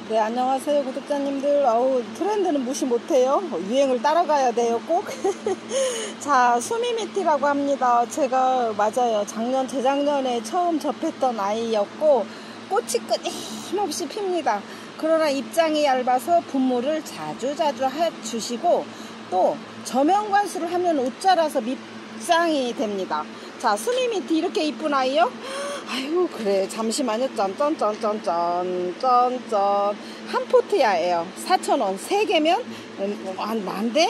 네, 안녕하세요 구독자님들. 트렌드는 무시 못해요. 유행을 따라가야 돼요 꼭. 자, 수미미티라고 합니다. 제가 맞아요, 재작년에 처음 접했던 아이였고 꽃이 끊임없이 핍니다. 그러나 입장이 얇아서 분무를 자주자주 해주시고 또 저명관수를 하면 옷자라서 밑장이 됩니다. 자, 수미미티 이렇게 이쁜 아이요? 아유, 그래, 잠시만요. 짠짠짠짠짠짠짠. 한 포트야예요. 4,000원. 3개면 만대?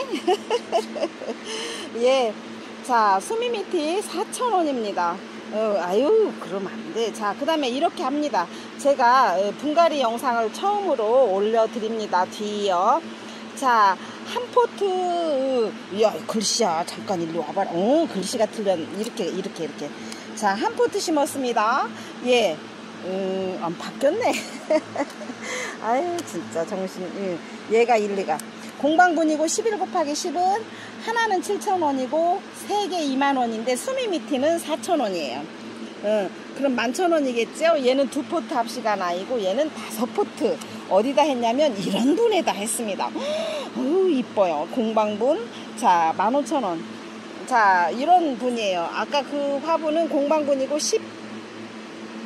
예. 자, 수미미티 4,000원입니다. 아유, 그럼 안 돼. 자, 그 다음에 이렇게 합니다. 제가 분갈이 영상을 처음으로 올려드립니다. 뒤이요. 자, 한 포트, 야, 글씨야. 잠깐 일로 와봐라. 글씨가 틀려. 이렇게. 자, 한 포트 심었습니다. 예. 바뀌었네. 아유, 진짜 정신. 얘가 일리가. 공방분이고 11 곱하기 10은 하나는 7,000원이고 3개 2만원인데 수미미티는 4,000원이에요. 그럼 11,000원이겠죠? 얘는 2포트 합시간 아이고 얘는 5포트. 어디다 했냐면 이런 분에다 했습니다. 이뻐요. 공방분. 자, 15,000원. 자, 이런 분이에요. 아까 그 화분은 공방분이고 10,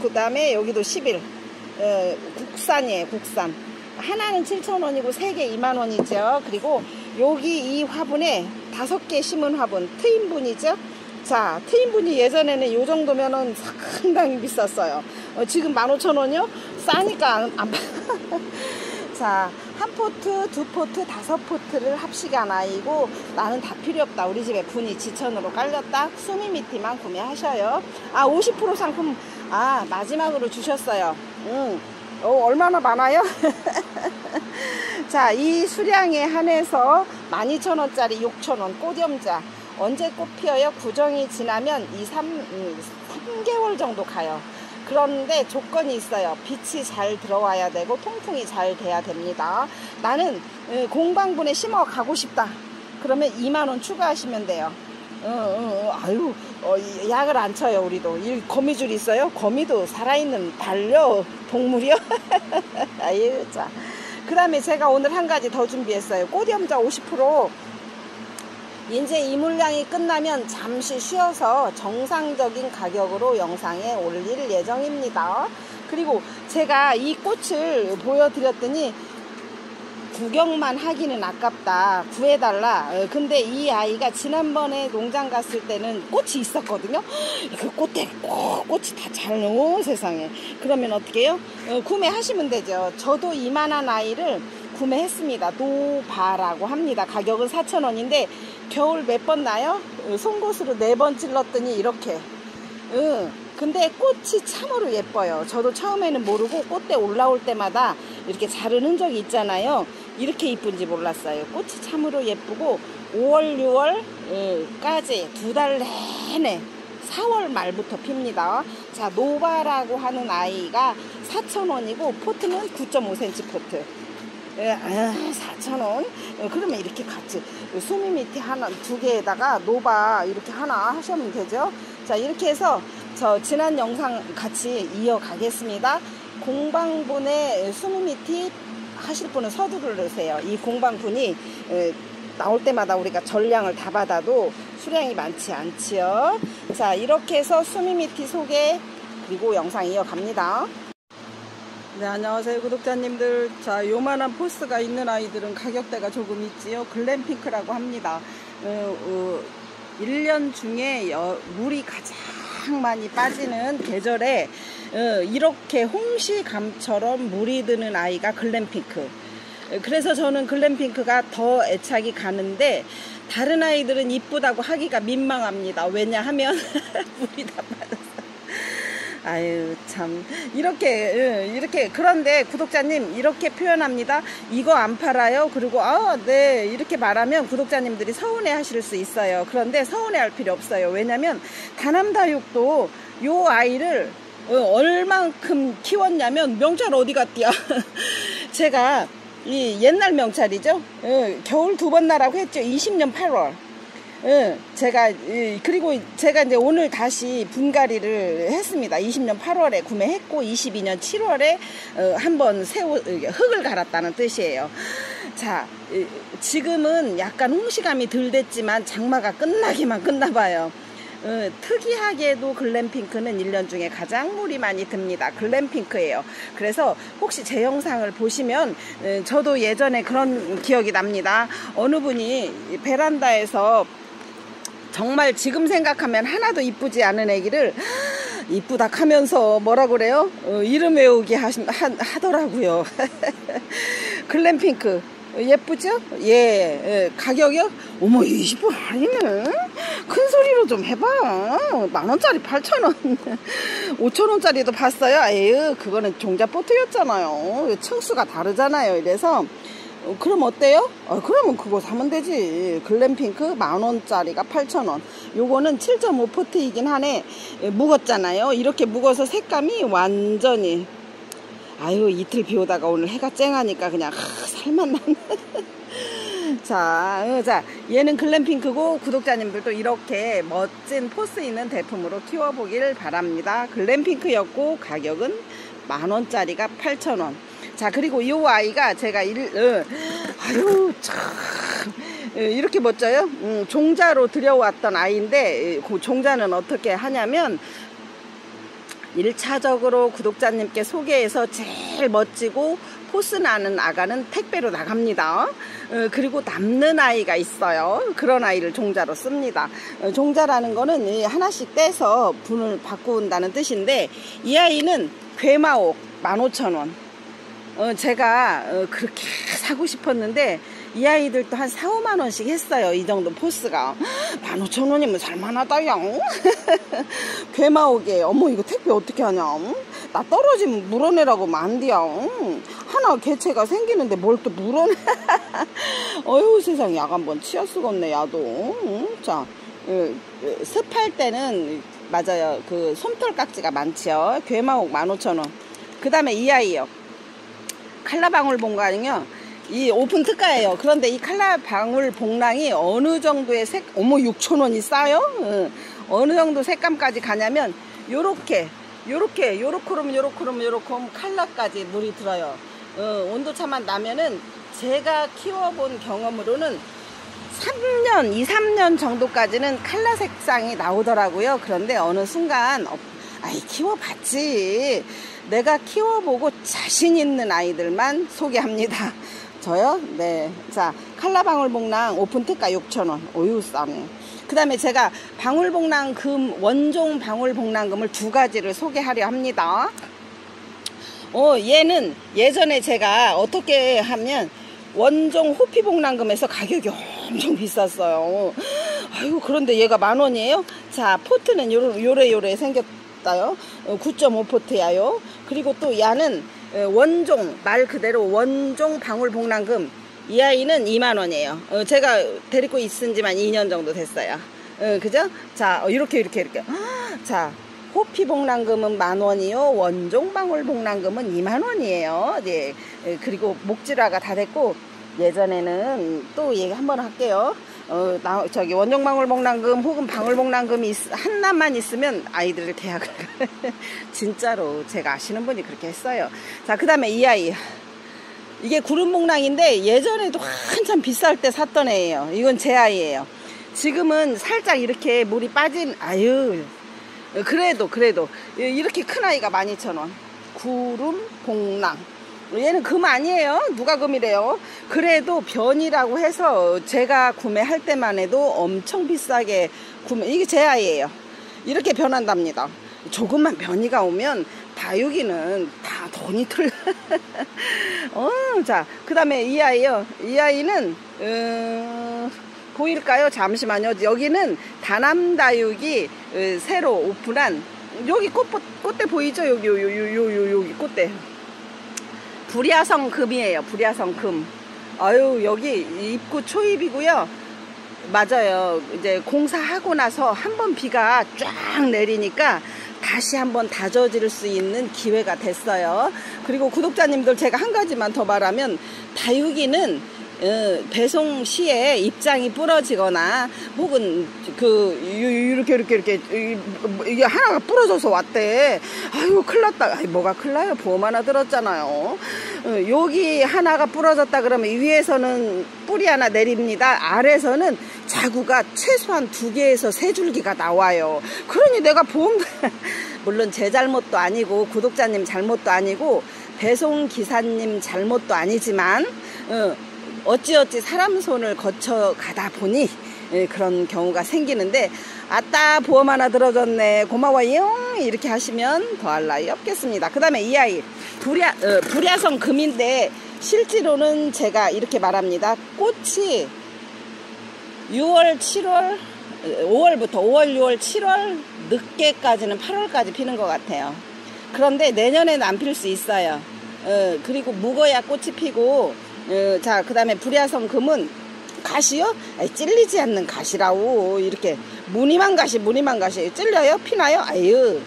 그 다음에 여기도 11. 국산이에요, 국산. 하나는 7,000원이고 3개 2만원이죠. 그리고 여기 이 화분에 5개 심은 화분, 트인분이죠. 자, 트인분이 예전에는 요 정도면은 상당히 비쌌어요. 지금 15,000원이요? 싸니까 안 자, 한 포트, 2포트, 5포트를 합시간 아이고 나는 다 필요 없다. 우리 집에 분이 지천으로 깔렸다. 수미미티만 구매하셔요. 50% 상품 마지막으로 주셨어요. 얼마나 많아요? 자, 이 수량에 한해서 12,000원짜리 6,000원 꽃염자. 언제 꽃 피어요? 구정이 지나면 3개월 정도 가요. 그런데 조건이 있어요. 빛이 잘 들어와야 되고 통풍이 잘 돼야 됩니다. 나는 공방분에 심어 가고 싶다. 그러면 2만원 추가하시면 돼요. 아유, 약을 안 쳐요. 우리도. 이 거미줄 있어요? 거미도 살아있는 반려동물이요. 아유, 자. 그 다음에 제가 오늘 한 가지 더 준비했어요. 꽃염자 50%. 이제 이 물량이 끝나면 잠시 쉬어서 정상적인 가격으로 영상에 올릴 예정입니다. 그리고 제가 이 꽃을 보여드렸더니 구경만 하기는 아깝다, 구해달라. 근데 이 아이가 지난번에 농장 갔을 때는 꽃이 있었거든요. 그 꽃에 꽃이 다 잘 나오, 세상에. 그러면 어떻게 해요? 구매하시면 되죠. 저도 이만한 아이를 구매했습니다. 노바라고 합니다. 가격은 4,000원인데 겨울 몇 번 나요? 송곳으로 4번 찔렀더니 이렇게. 근데 꽃이 참으로 예뻐요. 저도 처음에는 모르고 꽃대 올라올 때마다 이렇게 자른 흔적이 있잖아요. 이렇게 이쁜지 몰랐어요. 꽃이 참으로 예쁘고 5월 6월까지 2달 내내 4월 말부터 핍니다. 자, 노바라고 하는 아이가 4,000원이고 포트는 9.5cm 포트. 4,000원. 그러면 이렇게 같이 수미미티 하나, 2개에다가 노바 이렇게 하나 하시면 되죠. 자, 이렇게 해서 저 지난 영상 같이 이어가겠습니다. 공방분에 수미미티 하실 분은 서두르세요. 이 공방분이 나올 때마다 우리가 전량을 다 받아도 수량이 많지 않지요. 자, 이렇게 해서 수미미티 소개 그리고 영상 이어갑니다. 네, 안녕하세요 구독자님들. 자, 요만한 포스가 있는 아이들은 가격대가 조금 있지요. 글램핑크라고 합니다. 1년 중에 물이 가장 많이 빠지는 계절에 이렇게 홍시감처럼 물이 드는 아이가 글램핑크. 그래서 저는 글램핑크가 더 애착이 가는데 다른 아이들은 이쁘다고 하기가 민망합니다. 왜냐하면 물이 다 빠져서. 아유, 참. 이렇게. 그런데 구독자님, 이렇게 표현합니다. 이거 안 팔아요? 그리고, 네. 이렇게 말하면 구독자님들이 서운해 하실 수 있어요. 그런데 서운해 할 필요 없어요. 왜냐면, 다남다육도 요 아이를 얼만큼 키웠냐면, 명찰 어디 갔디야? 제가, 이 옛날 명찰이죠? 겨울 2번 나라고 했죠. 20년 8월. 그리고 제가 이제 오늘 다시 분갈이를 했습니다. 20년 8월에 구매했고 22년 7월에 한번 흙을 갈았다는 뜻이에요. 자, 지금은 약간 홍시감이 덜 됐지만 장마가 끝나기만 끝나봐요. 특이하게도 글램핑크는 1년 중에 가장 물이 많이 듭니다. 글램핑크예요. 그래서 혹시 제 영상을 보시면 저도 예전에 그런 기억이 납니다. 어느 분이 베란다에서 정말 지금 생각하면 하나도 이쁘지 않은 애기를 이쁘다 하면서 뭐라 그래요? 이름 외우기 하더라고요. 글램핑크 예쁘죠? 예. 가격이요? 어머 20% 할인을 큰 소리로 좀 해봐. 10,000원짜리 8,000원 5,000원짜리도 봤어요. 에휴, 그거는 종자포트였잖아요. 층수가 다르잖아요. 이래서 그럼 어때요? 그러면 그거 사면 되지. 글램핑크 10,000원짜리가 8,000원. 요거는 7.5포트이긴 하네. 묵었잖아요. 이렇게 묵어서 색감이 완전히, 아유, 이틀 비 오다가 오늘 해가 쨍하니까 그냥 살만 나네. 자, 얘는 글램핑크고 구독자님들도 이렇게 멋진 포스 있는 제품으로 키워보길 바랍니다. 글램핑크였고 가격은 10,000원짜리가 8,000원. 자, 그리고 이 아이가 제가 아유 참 이렇게 멋져요. 종자로 들여왔던 아이인데 그 종자는 어떻게 하냐면 1차적으로 구독자님께 소개해서 제일 멋지고 포스 나는 아가는 택배로 나갑니다. 그리고 남는 아이가 있어요. 그런 아이를 종자로 씁니다. 종자라는 거는 하나씩 떼서 분을 바꾼다는 뜻인데, 이 아이는 괴마옥 15,000원. 제가 그렇게 사고 싶었는데 이 아이들도 한 4, 5만원씩 했어요. 이 정도 포스가 15,000원이면 살만하다야. 괴마옥에 어머 이거 택배 어떻게 하냐. 나 떨어지면 물어내라고 만디야. 하나 개체가 생기는데 뭘 또 물어내. 어휴 세상에 약 한번 치할 수가 없네 야도. 자, 습할 때는 맞아요. 그 솜털 깍지가 많지요. 괴마옥 15,000원. 그 다음에 이 아이요. 칼라방울봉랑이요. 이 오픈 특가예요. 그런데 이 칼라방울봉랑이 어느 정도의 어머 6,000원이 싸요? 어느 정도 색감까지 가냐면 요렇게 칼라까지 물이 들어요. 온도차만 나면은 제가 키워본 경험으로는 2, 3년 정도까지는 칼라 색상이 나오더라고요. 그런데 어느 순간 아이 키워봤지. 내가 키워보고 자신 있는 아이들만 소개합니다. 저요? 네. 자, 칼라방울봉랑 오픈특가 6,000원. 어유 싸네. 그 다음에 제가 방울봉랑금, 원종 방울봉랑금을 2가지를 소개하려 합니다. 얘는 예전에 제가 어떻게 하면 원종 호피봉랑금에서 가격이 엄청 비쌌어요. 아이고, 그런데 얘가 10,000원이에요? 자, 포트는 요래 생겼다요. 9.5포트야요. 그리고 또 얘는 원종, 말 그대로 원종 방울봉랑금. 이 아이는 20,000원이에요. 제가 데리고 있은 지만 2년 정도 됐어요. 그죠? 자, 이렇게. 자, 호피봉랑금은 10,000원이요. 원종 방울봉랑금은 20,000원이에요. 네. 그리고 목질화가 다 됐고, 예전에는 또 얘기 한번 할게요. 저기 원종 방울봉랑금 혹은 방울봉랑금이 하나만 있으면 아이들을 대학을 진짜로 제가 아시는 분이 그렇게 했어요. 자, 그 다음에 이 아이. 이게 구름봉랑인데 예전에도 한참 비쌀 때 샀던 애예요. 이건 제 아이예요. 지금은 살짝 이렇게 물이 빠진, 아유, 그래도 이렇게 큰 아이가 12,000원. 구름봉랑. 얘는 금 아니에요. 누가 금이래요. 그래도 변이라고 해서 제가 구매할 때만 해도 엄청 비싸게 이게 제 아이예요. 이렇게 변한답니다. 조금만 변이가 오면 다육이는 다 돈이 틀려. 자, 그 다음에 이 아이요. 이 아이는 보일까요? 잠시만요. 여기는 다남다육이 새로 오픈한, 여기 꽃대 보이죠? 여기 꽃대. 불야성 금이에요. 불야성 금. 아유, 여기 입구 초입이고요. 맞아요. 이제 공사하고 나서 한번 비가 쫙 내리니까 다시 한번 다져질 수 있는 기회가 됐어요. 그리고 구독자님들 제가 한 가지만 더 말하면, 다육이는 배송 시에 입장이 부러지거나 혹은 이렇게 이게 하나가 부러져서 왔대. 아유 큰일 났다. 아이, 뭐가 큰일 나요? 보험 하나 들었잖아요. 여기 하나가 부러졌다 그러면 위에서는 뿌리 하나 내립니다. 아래서는 자구가 최소한 2개에서 3줄기가 나와요. 그러니 내가 보험 물론 제 잘못도 아니고 구독자님 잘못도 아니고 배송 기사님 잘못도 아니지만 어찌어찌 사람 손을 거쳐 가다 보니 그런 경우가 생기는데, 아따 보험 하나 들어줬네 고마워요 이렇게 하시면 더할 나위 없겠습니다. 그 다음에 이 아이 불야성 금인데 실제로는 제가 이렇게 말합니다. 꽃이 6월 7월 5월부터 5월 6월 7월 늦게까지는 8월까지 피는 것 같아요. 그런데 내년에는 안 필 수 있어요. 그리고 묵어야 꽃이 피고, 자, 그 다음에 불야성 금은 가시요? 아이, 찔리지 않는 가시라고. 이렇게 무늬만 가시 찔려요? 피나요? 아유,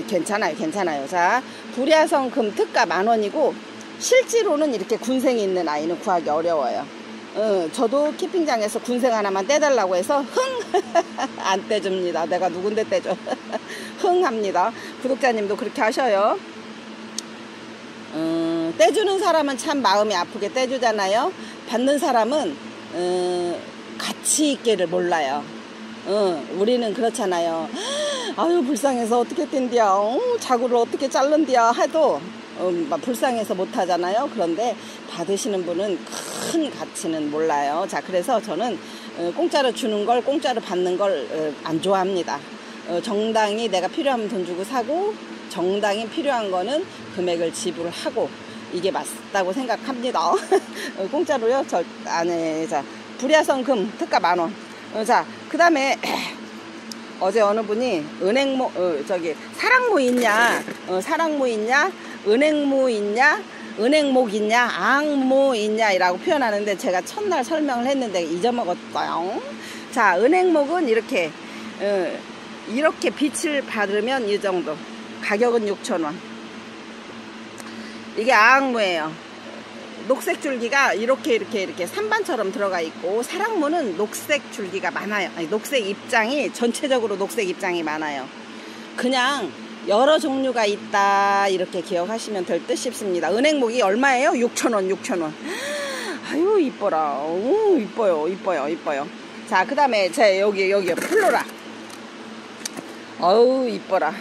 괜찮아요. 자, 불야성 금 특가 10,000원이고 실제로는 이렇게 군생이 있는 아이는 구하기 어려워요. 저도 키핑장에서 군생 하나만 떼달라고 해서 안 떼줍니다. 내가 누군데 떼줘. 합니다. 구독자님도 그렇게 하셔요. 떼주는 사람은 참 마음이 아프게 떼주잖아요. 받는 사람은 가치 있게를 몰라요. 우리는 그렇잖아요. 아유 불쌍해서 어떻게 뗀디야, 자구를 어떻게 자른디야 해도 불쌍해서 못하잖아요. 그런데 받으시는 분은 큰 가치는 몰라요. 자, 그래서 저는 공짜로 주는 걸, 공짜로 받는 걸 안 좋아합니다. 정당히 내가 필요하면 돈 주고 사고, 정당히 필요한 거는 금액을 지불하고, 이게 맞다고 생각합니다. 공짜로요? 안에. 자, 불야성 금 특가 10,000원. 자, 그 다음에 어제 어느 분이 은행모 사랑모 있냐, 사랑모 있냐, 은행모 있냐, 은행목 있냐, 앙모 있냐 이라고 표현하는데 제가 첫날 설명을 했는데 잊어먹었어요. 자, 은행목은 이렇게 빛을 받으면 이 정도, 가격은 6,000원. 이게 앙모예요. 녹색 줄기가 이렇게 산반처럼 들어가 있고, 사랑모는 녹색 줄기가 많아요. 아니, 녹색 입장이, 전체적으로 녹색 입장이 많아요. 그냥 여러 종류가 있다 이렇게 기억하시면 될 듯 싶습니다. 은행목이 얼마예요? 6,000원. 아유 이뻐라. 오, 이뻐요. 자, 그 다음에 제 여기 플로라. 어우 이뻐라.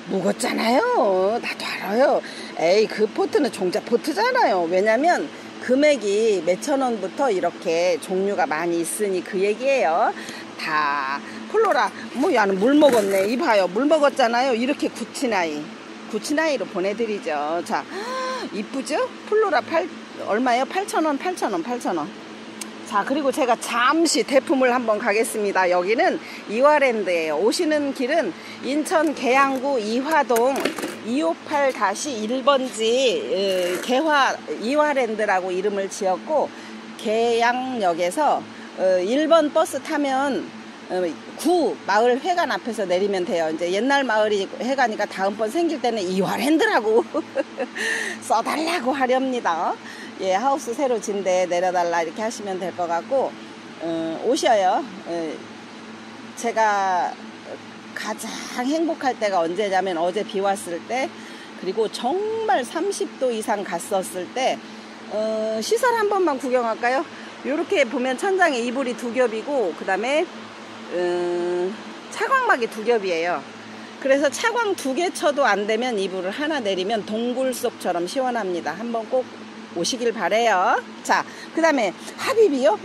묵었잖아요. 나도 알아요. 에이, 그 포트는 종자 포트잖아요. 왜냐면 금액이 몇천 원부터 이렇게 종류가 많이 있으니 그 얘기예요. 다 플로라. 뭐 야는 물 먹었네. 이봐요, 물 먹었잖아요. 이렇게 구치나이로 보내드리죠. 자, 이쁘죠? 플로라 얼마예요? 8,000원. 자, 그리고 제가 잠시 대품을 한번 가겠습니다. 여기는 이화랜드예요. 오시는 길은 인천 계양구 이화동 258-1번지 개화 이화랜드라고 이름을 지었고, 계양역에서 1번 버스 타면 구 마을 회관 앞에서 내리면 돼요. 이제 옛날 마을이 회관이니까 다음번 생길 때는 이화랜드라고 써달라고 하렵니다. 예, 하우스 새로 진데 내려달라 이렇게 하시면 될 것 같고, 오셔요. 제가 가장 행복할 때가 언제냐면 어제 비 왔을 때, 그리고 정말 30도 이상 갔었을 때, 시설 한 번만 구경할까요? 이렇게 보면 천장에 이불이 2겹이고, 그 다음에 차광막이 2겹이에요. 그래서 차광 2개 쳐도 안 되면 이불을 하나 내리면 동굴 속처럼 시원합니다. 한번 꼭 오시길 바래요. 자, 그 다음에 하비비요?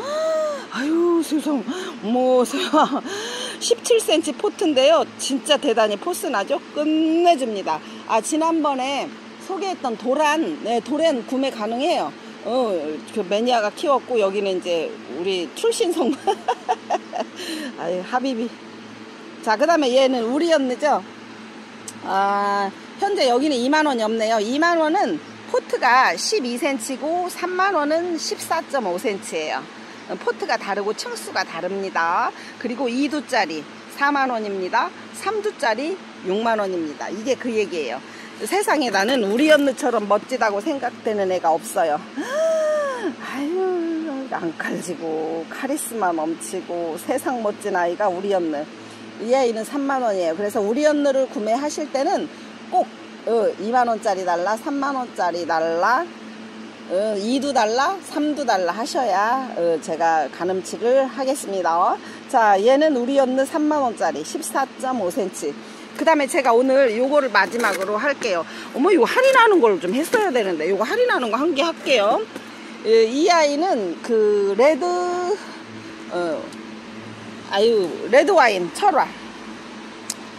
아유 세상, 뭐 17cm 포트인데요. 진짜 대단히 포스나죠? 끝내줍니다. 아, 지난번에 소개했던 도란 구매 가능해요. 그 매니아가 키웠고, 여기는 이제 우리 출신성. 아유, 하비비. 자, 그 다음에 얘는 우리였느죠? 아, 현재 여기는 20,000원이 없네요. 20,000원은 포트가 12cm고 30,000원은 14.5cm예요. 포트가 다르고 층수가 다릅니다. 그리고 2두짜리 40,000원입니다. 3두짜리 60,000원입니다. 이게 그 얘기예요. 세상에 나는 우리 언니처럼 멋지다고 생각되는 애가 없어요. 아유, 앙칼지고 카리스마 넘치고 세상 멋진 아이가 우리 언느. 이 아이는 3만원이에요. 그래서 우리 언느를 구매하실 때는 꼭 2만원짜리 달라, 3만원짜리 달라, 2도 달라, 3도 달라 하셔야 제가 가늠치를 하겠습니다. 자, 얘는 우리 언느 3만원짜리 14.5cm. 그 다음에 제가 오늘 요거를 마지막으로 할게요. 어머, 이거 할인하는 걸 좀 했어야 되는데 요거 할인하는 거 한 개 할게요. 이 아이는 그 레드 와인 철화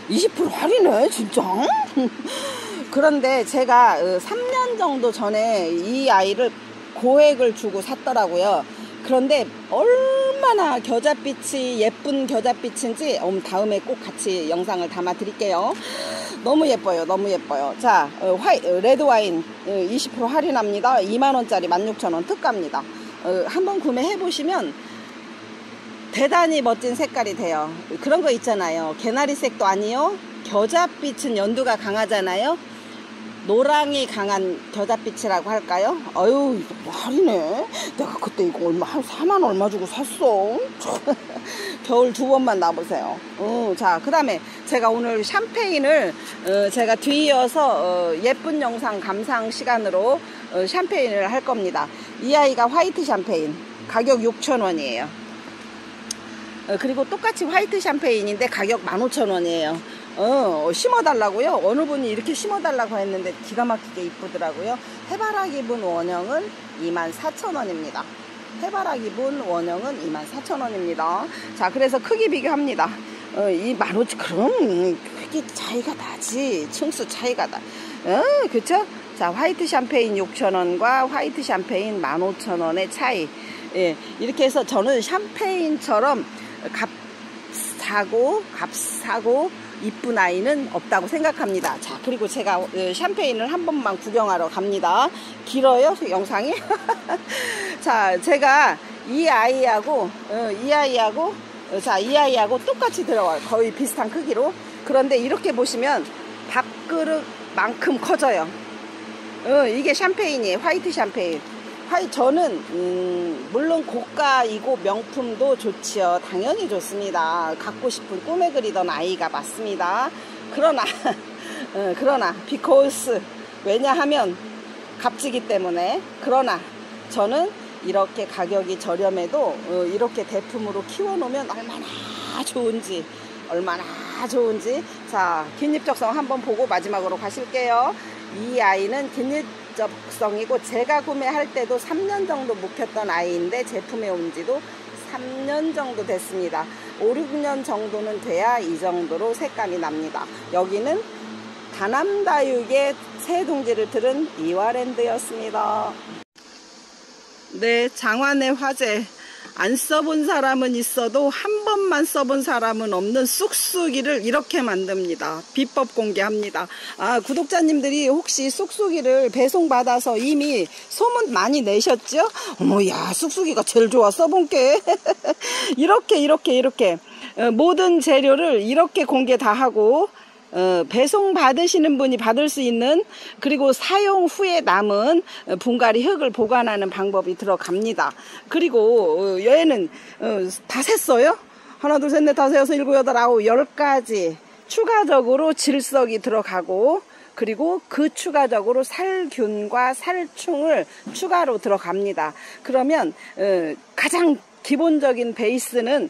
20% 할인해 진짜. 그런데 제가 3년 정도 전에 이 아이를 고액을 주고 샀더라고요. 그런데 얼마나 겨자빛이 예쁜 겨자빛인지 다음에 꼭 같이 영상을 담아 드릴게요. 너무 예뻐요, 너무 예뻐요. 자, 레드 와인 20% 할인합니다. 2만원짜리 16,000원 특가입니다. 한번 구매해 보시면 대단히 멋진 색깔이 돼요. 그런 거 있잖아요. 개나리색도 아니요, 겨자빛은 연두가 강하잖아요. 노랑이 강한 겨자빛이라고 할까요? 아유, 이거 할인해. 내가 그때 이거 한 4만 얼마 주고 샀어. 겨울 2번만 놔보세요. 자, 그 다음에 제가 오늘 샴페인을 제가 뒤이어서 예쁜 영상 감상 시간으로 샴페인을 할 겁니다. 이 아이가 화이트 샴페인 가격 6,000원이에요. 그리고 똑같이 화이트 샴페인인데 가격 15,000원이에요. 심어달라고요? 어느 분이 이렇게 심어달라고 했는데 기가 막히게 이쁘더라고요. 해바라기 분 원형은 24,000원입니다. 해바라기 분 원형은 24,000원입니다. 자, 그래서 크기 비교합니다. 이 15,000원, 그럼 크기 차이가 나지. 층수 차이가 나. 그쵸? 자, 화이트 샴페인 6,000원과 화이트 샴페인 15,000원의 차이. 예, 이렇게 해서 저는 샴페인처럼 값싸고 이쁜 아이는 없다고 생각합니다. 자, 그리고 제가 샴페인을 한 번만 구경하러 갑니다. 길어요, 영상이? 자, 제가 이 아이하고 이 아이하고 똑같이 들어가요. 거의 비슷한 크기로. 그런데 이렇게 보시면 밥그릇만큼 커져요. 이게 샴페인이에요. 화이트 샴페인. 저는 물론 고가이고 명품도 좋지요. 당연히 좋습니다. 갖고 싶은 꿈에 그리던 아이가 맞습니다. 그러나 because 왜냐하면 값지기 때문에. 그러나 저는 이렇게 가격이 저렴해도 이렇게 대품으로 키워놓으면 얼마나 좋은지. 자, 긴입적성 한번 보고 마지막으로 가실게요. 이 아이는 긴입적성이고 제가 구매할 때도 3년 정도 묵혔던 아이인데 제품에 온 지도 3년 정도 됐습니다. 5, 6년 정도는 돼야 이 정도로 색감이 납니다. 여기는 다남다육의 새 둥지를 들은 이화랜드였습니다. 네, 장안의 화제. 안 써본 사람은 있어도 한 번만 써본 사람은 없는 쑥쑥이를 이렇게 만듭니다. 비법 공개합니다. 구독자님들이 혹시 쑥쑥이를 배송받아서 이미 소문 많이 내셨죠? 어머, 야, 쑥쑥이가 제일 좋아, 써본 게. 이렇게 모든 재료를 이렇게 공개 다 하고 배송 받으시는 분이 받을 수 있는, 그리고 사용 후에 남은 분갈이 흙을 보관하는 방법이 들어갑니다. 그리고 얘는 다 샜어요. 하나, 둘, 셋, 넷, 다섯, 여섯, 일곱, 여덟, 아홉, 10가지 추가적으로 질석이 들어가고, 그리고 그 추가적으로 살균과 살충을 추가로 들어갑니다. 그러면 가장 기본적인 베이스는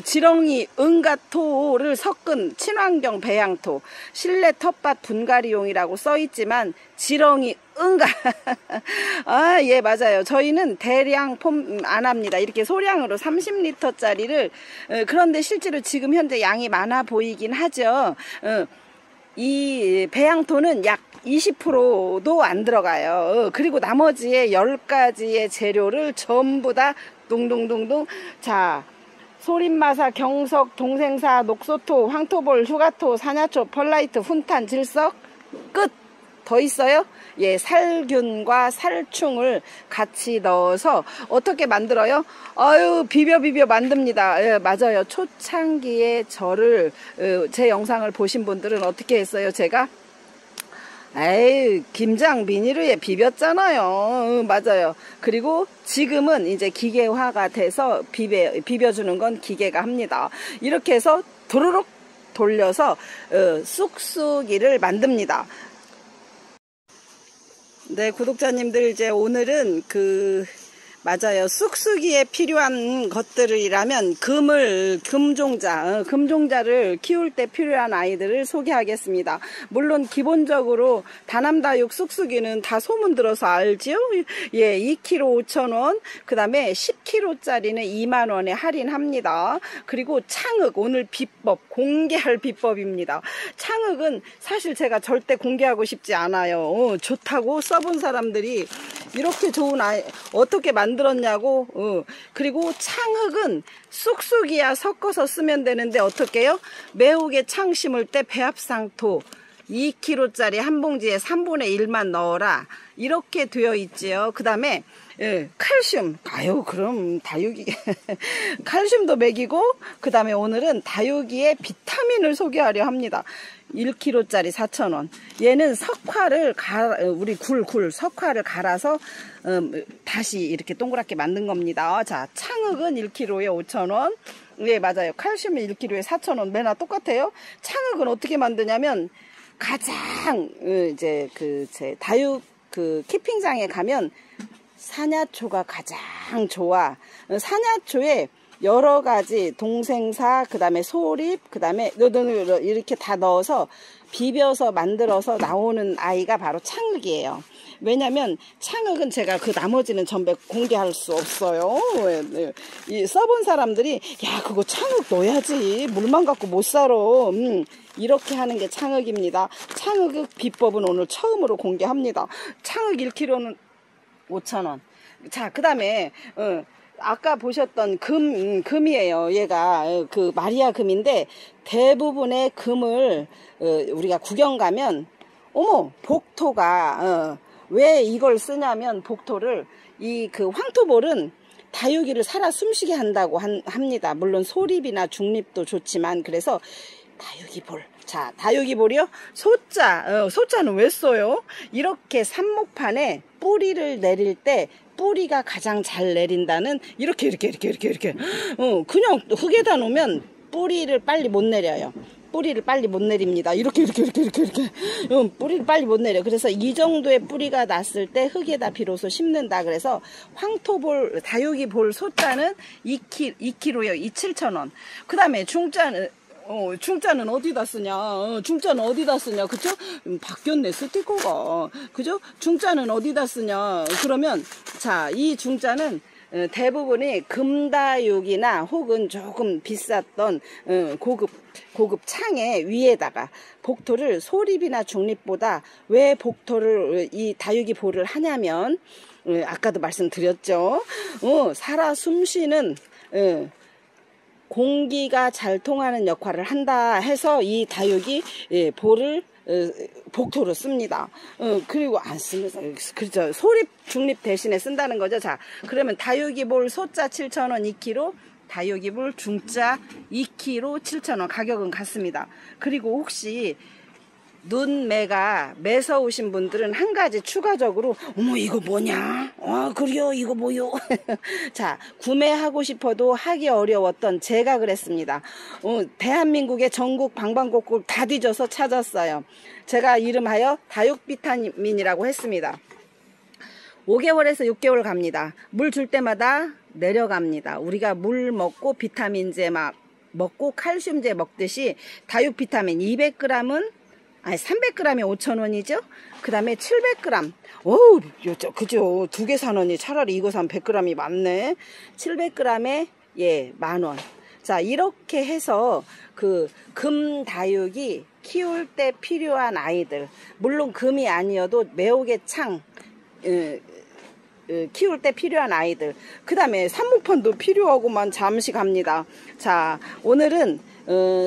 지렁이, 은가토를 섞은 친환경 배양토, 실내 텃밭 분갈이용이라고 써있지만 지렁이, 은가 예, 맞아요. 저희는 대량 폼 안 합니다. 이렇게 소량으로 30리터짜리를 그런데 실제로 지금 현재 양이 많아 보이긴 하죠. 이 배양토는 약 20%도 안 들어가요. 그리고 나머지의 10가지의 재료를 전부 다 동동동동. 자, 소림마사, 경석, 동생사, 녹소토, 황토볼, 휴가토, 사냐초, 펄라이트, 훈탄, 질석, 끝! 더 있어요? 예, 살균과 살충을 같이 넣어서 어떻게 만들어요? 비벼 만듭니다. 예, 맞아요. 초창기에 저를 제 영상을 보신 분들은 어떻게 했어요? 제가 에이, 김장 비닐에 비볐잖아요. 맞아요. 그리고 지금은 이제 기계화가 돼서 비벼주는 건 기계가 합니다. 이렇게 해서 도로록 돌려서 쑥쑥이를 만듭니다. 네, 구독자님들, 이제 오늘은 맞아요. 쑥쑥이에 필요한 것들이라면 금종자를 키울 때 필요한 아이들을 소개하겠습니다. 물론 기본적으로 다남다육 쑥쑥이는 다 소문 들어서 알지요? 예, 2kg 5,000원, 그 다음에 10kg짜리는 2만원에 할인합니다. 그리고 창흑, 오늘 비법, 공개할 비법입니다. 창흑은 사실 제가 절대 공개하고 싶지 않아요. 좋다고 써본 사람들이 이렇게 좋은 아이 어떻게 만들었냐고. 그리고 창흑은 쑥쑥이야 섞어서 쓰면 되는데 어떻게 해요? 매우게 창 심을 때 배합상토 2kg짜리 한 봉지에 3분의 1만 넣어라, 이렇게 되어 있지요. 그 다음에 칼슘, 그럼 다육이 칼슘도 먹이고, 그 다음에 오늘은 다육이의 비타민을 소개하려 합니다. 1kg짜리 4,000원. 얘는 석화를 우리 석화를 갈아서 다시 이렇게 동그랗게 만든 겁니다. 자, 창흑은 1kg에 5,000원. 네, 맞아요. 칼슘은 1kg에 4,000원. 매나 똑같아요. 창흑은 어떻게 만드냐면, 가장 이제 제 다육 키핑장에 가면 사냐초가 가장 좋아. 사냐초에 여러 가지 동생사, 그 다음에 소립, 그 다음에 이렇게 다 넣어서 비벼서 만들어서 나오는 아이가 바로 창흑이에요. 왜냐면 창흑은 제가 나머지는 전부 공개할 수 없어요. 써본 사람들이 야, 그거 창흑 넣어야지, 물만 갖고 못 살아, 이렇게 하는 게 창흑입니다. 창흑 비법은 오늘 처음으로 공개합니다. 창흑 1kg는 5,000원. 자, 그 다음에 아까 보셨던 금이에요. 얘가 마리아 금인데, 대부분의 금을 우리가 구경 가면, 어머, 복토가 왜 이걸 쓰냐면, 복토를 황토볼은 다육이를 살아 숨쉬게 한다고 합니다. 물론 소립이나 중립도 좋지만, 그래서 다육이볼. 자, 다육이볼이요. 소자는 왜 써요? 이렇게 삽목판에 뿌리를 내릴 때 뿌리가 가장 잘 내린다는, 이렇게 그냥 흙에다 놓으면 뿌리를 빨리 못 내려요. 뿌리를 빨리 못 내립니다. 이렇게 뿌리를 빨리 못 내려. 그래서 이 정도의 뿌리가 났을 때 흙에다 비로소 심는다. 그래서 황토볼, 다육이볼 소자는 2kg요. 7,000원. 그 다음에 중자는 어디다 쓰냐? 중자는 어디다 쓰냐? 그죠? 바뀌었네, 스티커가. 그죠? 중자는 어디다 쓰냐? 그러면, 자, 이 중자는 대부분이 금다육이나 혹은 조금 비쌌던 고급 창의 위에다가 복토를 소립이나 중립보다 왜 복토를 이 다육이 볼을 하냐면, 아까도 말씀드렸죠. 살아 숨쉬는 공기가 잘 통하는 역할을 한다 해서 이 다육이 볼을 복토로 씁니다. 그리고 안 쓰면서, 그렇죠. 소립, 중립 대신에 쓴다는 거죠. 자, 그러면 다육이볼 소자 7,000원 2kg, 다육이볼 중자 2kg 7,000원. 가격은 같습니다. 그리고 혹시 눈매가 매서우신 분들은 한 가지 추가적으로, 어머, 이거 뭐냐? 그래요, 이거 뭐요? 자, 구매하고 싶어도 하기 어려웠던 제가 그랬습니다. 대한민국의 전국 방방곡곡 다 뒤져서 찾았어요. 제가 이름하여 다육 비타민이라고 했습니다. 5개월에서 6개월 갑니다. 물 줄 때마다 내려갑니다. 우리가 물 먹고 비타민제 먹고 칼슘제 먹듯이 다육 비타민 200g은 300g에 5,000원이죠. 그 다음에 700g. 어우, 그죠. 2개 사느니 차라리 이거 사면 100g이 많네. 700g에, 예, 10,000원. 자, 이렇게 해서 금 다육이 키울 때 필요한 아이들. 물론 금이 아니어도 매혹의 창, 키울 때 필요한 아이들. 그 다음에 삽목판도 필요하고만 잠시 갑니다. 자, 오늘은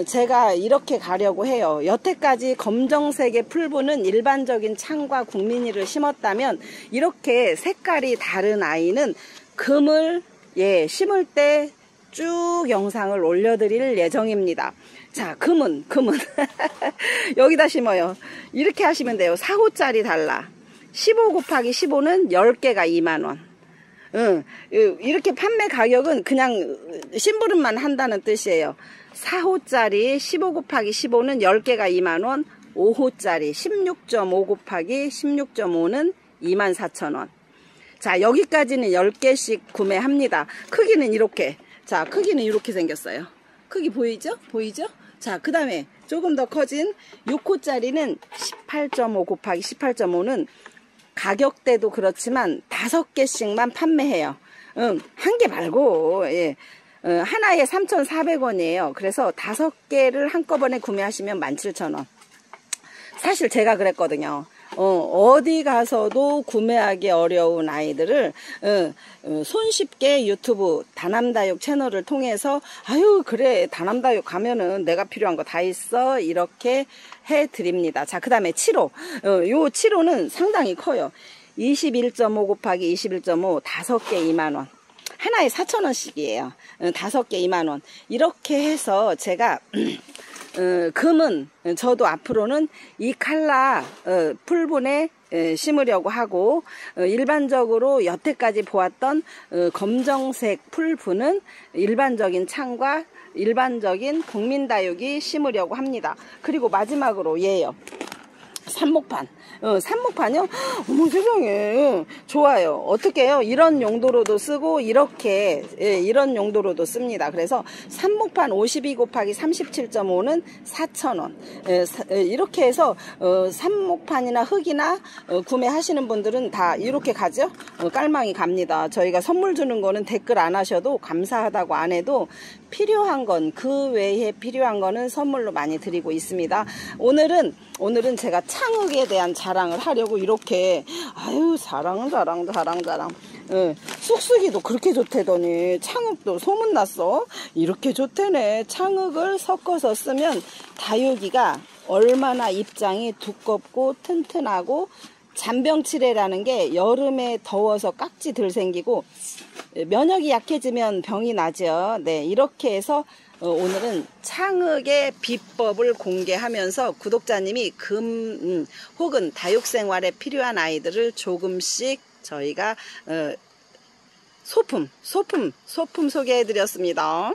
제가 이렇게 가려고 해요. 여태까지 검정색의 풀분은 일반적인 창과 국민이를 심었다면, 이렇게 색깔이 다른 아이는 금을 심을 때 쭉 영상을 올려드릴 예정입니다. 자, 금은 여기다 심어요. 이렇게 하시면 돼요. 4호짜리 달라. 15 곱하기 15는 10개가 2만원. 이렇게 판매 가격은 그냥 심부름만 한다는 뜻이에요. 4호짜리 15 곱하기 15는 10개가 2만원. 5호짜리 16.5 곱하기 16.5는 24,000원. 자, 여기까지는 10개씩 구매합니다. 크기는 이렇게. 자, 크기는 이렇게 생겼어요. 크기 보이죠? 보이죠? 자, 그 다음에 조금 더 커진 6호짜리는 18.5 곱하기 18.5는 가격대도 그렇지만 5개씩만 판매해요. 한 개 말고, 예. 하나에 3,400원이에요. 그래서 5개를 한꺼번에 구매하시면 17,000원. 사실 제가 그랬거든요. 어디 가서도 구매하기 어려운 아이들을 손쉽게 유튜브 다남다육 채널을 통해서 아유 그래 다남다육 가면은 내가 필요한 거 다 있어 이렇게 해드립니다. 자, 그 다음에 7호. 요 7호는 상당히 커요. 21.5 곱하기 21.5 5개 2만원. 하나에 4,000원씩이에요. 5개 2만원. 이렇게 해서 제가 금은 저도 앞으로는 이 칼라 풀분에 심으려고 하고, 일반적으로 여태까지 보았던 검정색 풀분은 일반적인 창과 일반적인 국민다육이 심으려고 합니다. 그리고 마지막으로 얘요. 삽목판. 삽목판이요? 어머 세상에. 좋아요. 어떻게 해요? 이런 용도로도 쓰고 이렇게 이런 용도로도 씁니다. 그래서 삽목판 52 곱하기 37.5는 4,000원. 이렇게 해서 삽목판이나 흙이나 구매하시는 분들은 다 이렇게 가죠? 깔망이 갑니다. 저희가 선물 주는 거는 댓글 안 하셔도 감사하다고 안 해도 필요한 건 그 외에 필요한 거는 선물로 많이 드리고 있습니다. 오늘은 제가 창흙에 대한 자랑을 하려고 이렇게 아유 자랑. 쑥쑥이도 그렇게 좋대더니 창흙도 소문났어. 이렇게 좋대네. 창흙을 섞어서 쓰면 다육이가 얼마나 입장이 두껍고 튼튼하고 잔병치레라는 게 여름에 더워서 깍지 덜 생기고 면역이 약해지면 병이 나죠. 네, 이렇게 해서 오늘은 창흙의 비법을 공개하면서 구독자님이 금 혹은 다육생활에 필요한 아이들을 조금씩 저희가 소품 소개해 드렸습니다.